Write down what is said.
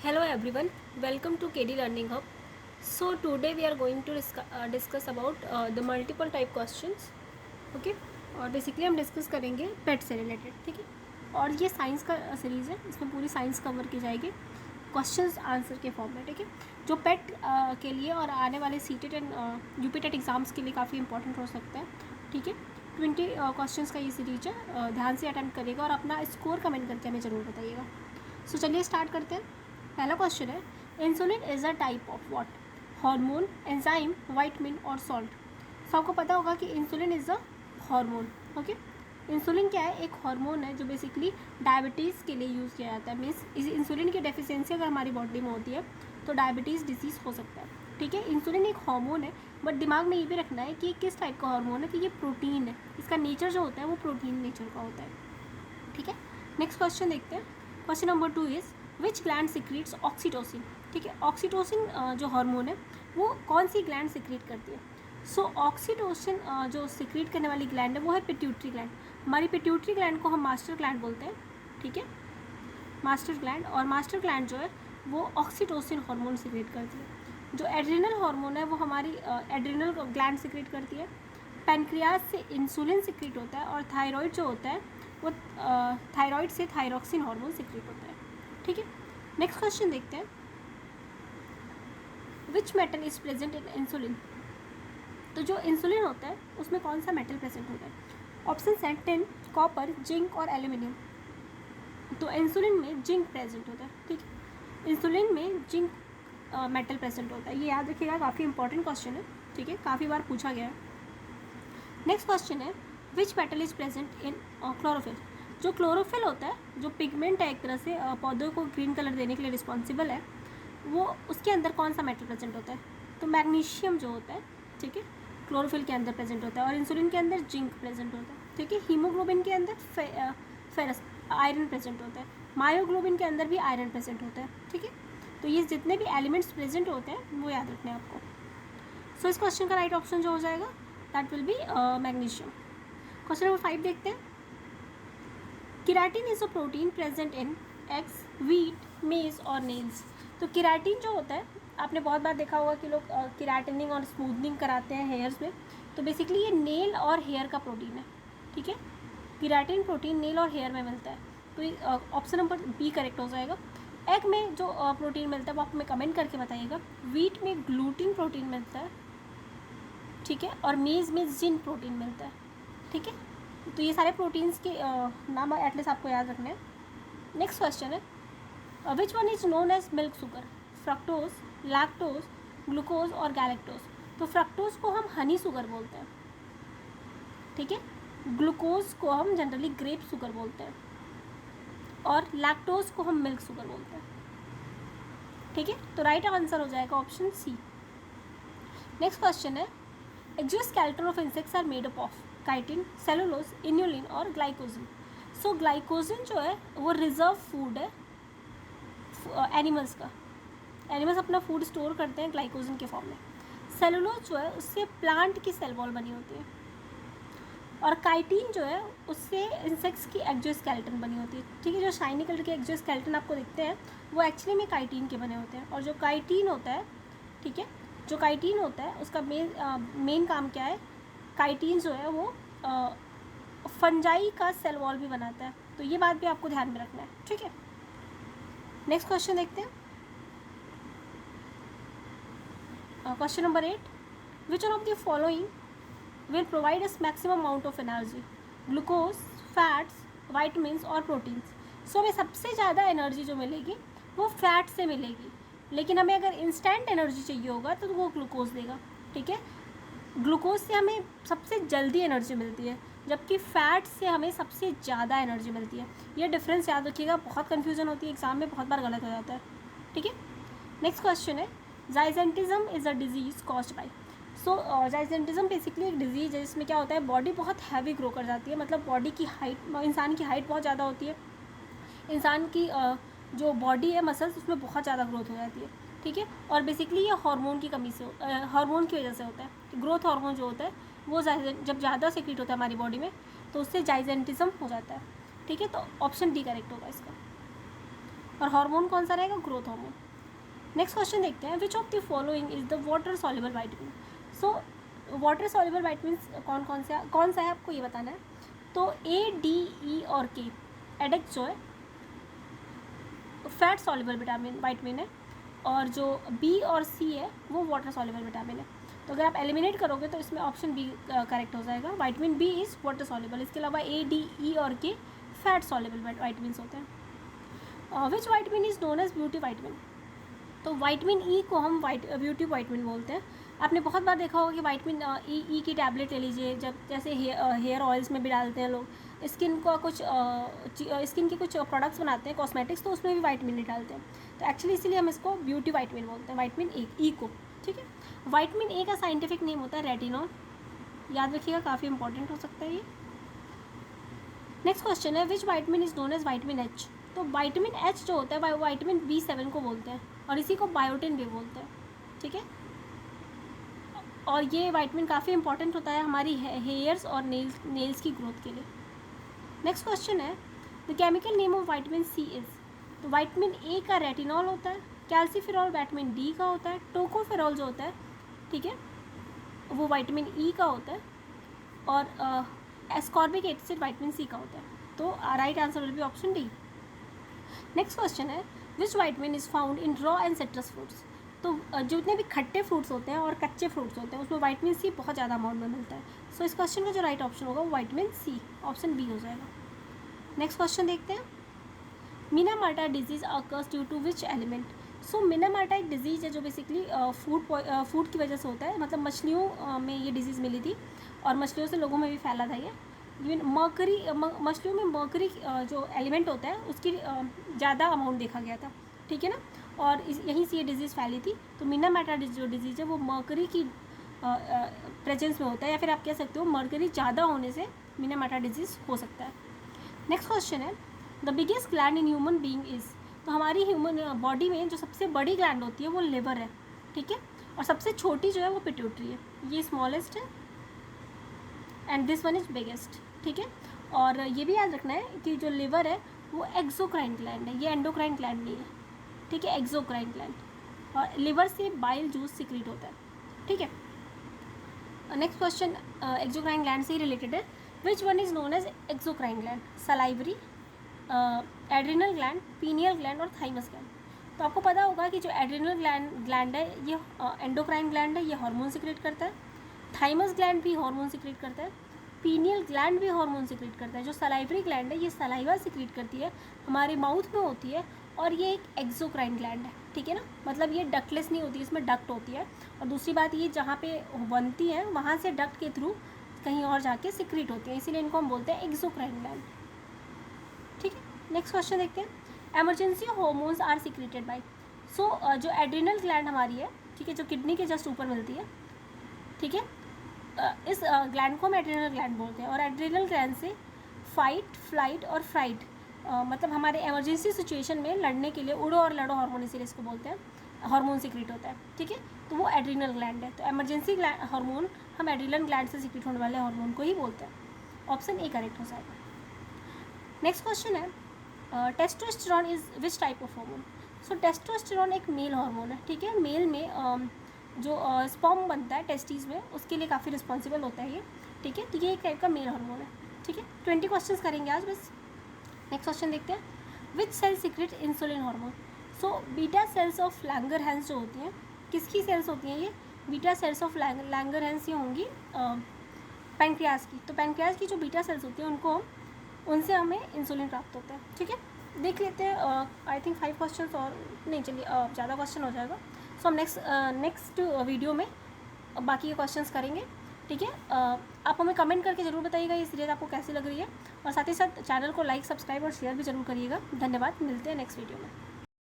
Hello everyone, welcome to KD Learning Hub. So today we are going to discuss about the multiple type questions. Okay, और basically हम discuss करेंगे पेट से related. ठीक है, और ये साइंस का सीरीज़ है, इसमें पूरी साइंस कवर की जाएगी क्वेश्चंस आंसर के फॉर्म में. ठीक है, जो पेट के लिए और आने वाले CTET and UP TET exams के लिए काफ़ी इंपॉर्टेंट हो सकता है. ठीक है, 20 क्वेश्चंस का ये सीरीज है. ध्यान से अटेम्प्ट करिएगा और अपना स्कोर कमेंट करके हमें ज़रूर बताइएगा. सो चलिए स्टार्ट करते हैं. पहला क्वेश्चन है, insulin is a type of what? Hormone, enzyme, vitamin और सॉल्ट. सबको पता होगा कि insulin is a hormone. Okay, insulin क्या है? एक हार्मोन है जो बेसिकली डायबिटीज़ के लिए यूज़ किया जाता है. मीन्स इस इंसुलिन की डेफिशिएंसी अगर हमारी बॉडी में होती है तो डायबिटीज़ डिजीज़ हो सकता है. ठीक है, इंसुलिन एक हार्मोन है, बट दिमाग में ये भी रखना है कि किस टाइप का हार्मोन है. तो ये प्रोटीन है, इसका नेचर जो होता है वो प्रोटीन नेचर का होता है. ठीक है, नेक्स्ट क्वेश्चन देखते हैं. Question number 2 is which gland secretes oxytocin. ठीक है, ऑक्सीटोसिन जो हार्मोन है वो कौन सी ग्लैंड सिक्रीट करती है? सो ऑक्सीटोसिन जो सिक्रीट करने वाली ग्लैंड है वो है पिट्यूटरी ग्लैंड. हमारी पिट्यूटरी ग्लैंड को हम मास्टर ग्लैंड बोलते हैं. ठीक है, मास्टर ग्लैंड. और मास्टर ग्लैंड जो है वो ऑक्सीटोसिन हार्मोन सिक्रीट करती है. जो एड्रिनल हार्मोन है वो हमारी एड्रिनल ग्लैंड सिक्रीट करती है. पैनक्रियाज से इंसुलिन सिक्रीट होता है. और थायराइड जो होता है वो थायराइड से थायरॉक्सिन हार्मोन सिक्रीट होता है. ठीक है, नेक्स्ट क्वेश्चन देखते हैं. Which metal is present in insulin. तो जो इंसुलिन होता है उसमें कौन सा मेटल प्रेजेंट होता है? ऑप्शन है टिन, कॉपर, जिंक और एल्यूमिनियम. तो इंसुलिन में जिंक प्रेजेंट होता है. ठीक है, इंसुलिन में जिंक मेटल प्रेजेंट होता है. ये याद रखिएगा, काफ़ी इंपॉर्टेंट क्वेश्चन है. ठीक है, काफ़ी बार पूछा गया है. नेक्स्ट क्वेश्चन है, which metal is present in chlorophyll. जो क्लोरोफिल होता है, जो पिगमेंट है एक तरह से पौधों को ग्रीन कलर देने के लिए रिस्पॉन्सिबल है, वो उसके अंदर कौन सा मेटल प्रेजेंट होता है? तो मैग्नीशियम जो होता है, ठीक है, क्लोरोफिल के अंदर प्रेजेंट होता है. और इंसुलिन के अंदर जिंक प्रेजेंट होता है. ठीक है, हीमोग्लोबिन के अंदर फेरस आयरन प्रेजेंट होता है. मायोग्लोबिन के अंदर भी आयरन प्रेजेंट होता है. ठीक है, तो ये जितने भी एलिमेंट्स प्रेजेंट होते हैं वो याद रखने हैं आपको. सो इस क्वेश्चन का राइट ऑप्शन जो हो जाएगा that will be magnesium. Question number 5 देखते हैं. Keratin is a protein present in eggs, wheat, मेज और नेल्स. तो केराटिन जो होता है, आपने बहुत बार देखा होगा कि लोग केराटिनिंग और स्मूथनिंग कराते हैं हेयर्स में. तो बेसिकली ये नेल और हेयर का प्रोटीन है. ठीक है, केराटिन प्रोटीन नेल और हेयर में मिलता है. तो ऑप्शन नंबर बी करेक्ट हो जाएगा. एग में जो प्रोटीन मिलता है वो आप हमें कमेंट करके बताइएगा. व्हीट में ग्लूटीन प्रोटीन मिलता है. ठीक है, और मेज़ में जिंक प्रोटीन मिलता है. ठीक है, तो ये सारे प्रोटीन्स के नाम एटलीस्ट आपको याद रखने हैं. नेक्स्ट क्वेश्चन है, which one is known as milk sugar. Fructose, lactose, glucose और गैलेक्टोज. तो फ्रक्टोज को हम हनी शुगर बोलते हैं. ठीक है, ग्लूकोज को हम जनरली ग्रेप शुगर बोलते हैं. और लैक्टोज को हम मिल्क शुगर बोलते हैं. ठीक है, तो राइट आंसर हो जाएगा ऑप्शन सी. नेक्स्ट क्वेश्चन है, exoskeleton of insects are made up of chitin, cellulose, inulin और ग्लाइकोजन. सो ग्लाइकोजन जो है वो रिजर्व फूड है एनिमल्स का. एनिमल्स अपना फूड स्टोर करते हैं ग्लाइकोजन के फॉर्म में. सेलुलोज जो है उससे प्लांट की सेल वॉल बनी होती है. और काइटिन जो है उससे इंसेक्ट्स की एक्सोस्केलेटन बनी होती है. ठीक है, जो शाइनी कलर के एक्सोस्केलेटन आपको दिखते हैं वो एक्चुअली में काइटिन के बने होते हैं. और जो काइटिन होता है, ठीक है, जो काइटिन होता है उसका मेन काम क्या है? काइटिन जो है वो फंजाई का सेल वॉल भी बनाता है. तो ये बात भी आपको ध्यान में रखना है. ठीक है, नेक्स्ट क्वेश्चन देखते हैं. Question number 8, which one of the following will provide us maximum amount of energy. Glucose, fats, vitamins और प्रोटीन्स. सो हमें सबसे ज़्यादा एनर्जी जो मिलेगी वो फैट से मिलेगी. लेकिन हमें अगर इंस्टेंट एनर्जी चाहिए होगा तो वो ग्लूकोज देगा. ठीक है, ग्लूकोज से हमें सबसे जल्दी एनर्जी मिलती है, जबकि फैट से हमें सबसे ज़्यादा एनर्जी मिलती है. ये डिफरेंस याद रखिएगा, बहुत कन्फ्यूजन होती है एग्जाम में, बहुत बार गलत हो जाता है. ठीक है, नेक्स्ट क्वेश्चन है, gigantism is a disease caused by. So gigantism basically एक डिजीज़ है जिसमें क्या होता है, बॉडी बहुत हैवी ग्रो कर जाती है. मतलब बॉडी की हाइट, इंसान की हाइट बहुत ज़्यादा होती है. इंसान की जो बॉडी है, मसल्स, उसमें बहुत ज़्यादा ग्रोथ हो जाती है. ठीक है, और बेसिकली ये हार्मोन की कमी से हार्मोन की वजह से होता है. ग्रोथ हार्मोन जो होता है वो जब ज़्यादा सिक्रीट होता है हमारी बॉडी में तो उससे जाइजेंटिज्म हो जाता है. ठीक है, तो ऑप्शन डी करेक्ट होगा इसका. और हार्मोन कौन सा रहेगा, ग्रोथ हार्मोन। नेक्स्ट क्वेश्चन देखते हैं, which of the following is the water soluble vitamin. So water soluble vitamin कौन सा है आपको ये बताना है। तो ए, डी, ई और के, एडेक्स जो है फैट सॉल्युबल वाइटमिन है, और जो बी और सी है वो वाटर सॉल्युबल विटामिन है। तो अगर आप एलिमिनेट करोगे तो इसमें ऑप्शन बी करेक्ट हो जाएगा, vitamin B is water soluble. इसके अलावा ए, डी, ई और के फैट सॉल्युबल वाइटमिन होते हैं। Which vitamin is known as beauty vitamin. तो वाइटमिन ई को हम ब्यूटी वाइटमिन बोलते हैं। आपने बहुत बार देखा होगा कि वाइटमिन ई की टैबलेट ले लीजिए, जब जैसे हेयर ऑयल्स में भी डालते हैं लोग, स्किन का कुछ स्किन के कुछ प्रोडक्ट्स बनाते हैं कॉस्मेटिक्स, तो उसमें भी वाइटमिन ई डालते हैं। तो एक्चुअली इसीलिए हम इसको ब्यूटी वाइटमिन बोलते हैं, वाइटमिन ई को। ठीक है, वाइटमिन ए का साइंटिफिक नेम होता है रेटिनॉल, याद रखिएगा, काफ़ी इंपॉर्टेंट हो सकता है ये। नेक्स्ट क्वेश्चन है, which vitamin is known as vitamin H. तो वाइटमिन एच जो होता है वाइटमिन B7 को बोलते हैं, और इसी को बायोटिन भी बोलते हैं। ठीक है, और ये वाइटमिन काफ़ी इंपॉर्टेंट होता है हमारी हेयर्स और नेल्स की ग्रोथ के लिए। नेक्स्ट क्वेश्चन है, the chemical name of vitamin C is. तो वाइटमिन ए का रेटिनॉल होता है, कैल्सीफेरॉल वाइटमिन डी का होता है, टोकोफेरॉल जो होता है, ठीक है, वो वाइटमिन ई का होता है, और एस्कॉर्बिक एसिड वाइटमिन सी का होता है। तो right answer will be option D. Next question है, which vitamin is found in raw and citrus fruits. तो जितने भी खट्टे फ्रूट्स होते हैं और कच्चे फ्रूट्स होते हैं उसमें वाइटमिन सी बहुत ज़्यादा अमाउंट में मिलता है। सो इस क्वेश्चन का जो राइट ऑप्शन होगा वो वाइटमिन सी, ऑप्शन बी हो जाएगा। नेक्स्ट क्वेश्चन देखते हैं, Minamata disease occurs due to which element. So Minamata एक डिजीज़ है जो बेसिकली फूड की वजह से होता है, मतलब मछलियों में ये डिजीज़ मिली थी और मछलियों से लोगों में भी फैला था ये। इवन मछलियों में मर्करी जो एलिमेंट होता है उसकी ज़्यादा अमाउंट देखा गया था। ठीक है ना, और यहीं से ये डिजीज़ फैली थी। तो मीनामार्टा जो डिजीज़ है वो मर्करी की प्रेजेंस में होता है, या फिर आप कह सकते हो मर्करी ज़्यादा होने से मीनामार्टा डिजीज़ हो सकता है। नेक्स्ट क्वेश्चन है, the biggest gland in human being is. तो हमारी ह्यूमन बॉडी में जो सबसे बड़ी ग्लैंड होती है वो लिवर है। ठीक है, और सबसे छोटी जो है वो पिट्यूटरी है, ये स्मॉलेस्ट है and this one is biggest. ठीक है, और ये भी याद रखना है कि जो लिवर है वो एक्सोक्राइन ग्लैंड है, ये एंडोक्राइन ग्लैंड नहीं है। ठीक है, एक्सोक्राइन ग्लैंड, और लिवर से बाइल जूस सिक्रीट होता है। ठीक है, नेक्स्ट क्वेश्चन एक्सोक्राइन ग्लैंड से ही रिलेटेड है, which one is known as exocrine gland. Salivary, adrenal gland, pineal gland और थाइमस ग्लैंड। तो आपको पता होगा कि जो एड्रिनल ग्लैंड है ये एंडोक्राइन ग्लैंड है, ये हार्मोन सिक्रेट करता है। थाइमस ग्लैंड भी हार्मोन सिक्रेट करता है, पीनियल ग्लैंड भी हार्मोन सिक्रेट करता है। जो सलाइवरी ग्लैंड है ये सलाइवा सिक्रेट करती है, हमारे माउथ में होती है, और ये एक एक्सोक्राइन ग्लैंड है। ठीक है ना, मतलब ये डक्टलेस नहीं होती, इसमें डक्ट होती है। और दूसरी बात ये जहाँ पे बनती है वहाँ से डक्ट के थ्रू कहीं और जाके सिक्रेट होती है, इसीलिए इनको हम बोलते हैं एक्सोक्राइन ग्लैंड। ठीक है, नेक्स्ट क्वेश्चन देखते हैं, emergency hormones are secreted by. So जो एड्रिनल ग्लैंड हमारी है, ठीक है, जो किडनी के जस्ट ऊपर मिलती है, ठीक है, इस ग्लैंड को हम एड्रिनल ग्लैंड बोलते हैं। और एड्रिनल ग्लैंड से फाइट, फ्लाइट और फ्राइट, मतलब हमारे इमरजेंसी सिचुएशन में लड़ने के लिए उड़ो और लड़ो हार्मोन, इसीलिए इसको बोलते हैं, हार्मोन सिक्रेट होता है। ठीक है, तो वो एड्रिनल ग्लैंड है। तो इमरजेंसी हार्मोन हम एड्रिनल ग्लैंड से सिक्रेट होने वाले हार्मोन को ही बोलते हैं, ऑप्शन ए करेक्ट हो जाएगा। नेक्स्ट क्वेश्चन है, testosterone is which type of hormone. So testosterone एक मेल हार्मोन है। ठीक है, मेल में जो स्पर्म बनता है टेस्टीज में उसके लिए काफ़ी रिस्पॉन्सिबल होता है ये। ठीक है, तो ये एक टाइप का मेल हार्मोन है। ठीक है, 20 क्वेश्चंस करेंगे आज बस। नेक्स्ट क्वेश्चन देखते हैं, which cell secrete insulin hormone. So beta cells of Langerhans जो होती हैं, किसकी सेल्स होती हैं ये, बीटा सेल्स ऑफ लैंगरहैंस ये होंगी पैंक्रियाज की। तो पैंक्रियाज की जो बीटा सेल्स होती हैं उनसे हमें इंसुलिन प्राप्त होता है। ठीक है, देख लेते हैं, आई थिंक 5 क्वेश्चन और नहीं, चलिए ज़्यादा क्वेश्चन हो जाएगा। सो हम नेक्स्ट वीडियो में बाकी के क्वेश्चंस करेंगे। ठीक है, आप हमें कमेंट करके ज़रूर बताइएगा ये सीरीज़ आपको कैसी लग रही है, और साथ ही साथ चैनल को लाइक, सब्सक्राइब और शेयर भी ज़रूर करिएगा। धन्यवाद, मिलते हैं नेक्स्ट वीडियो में।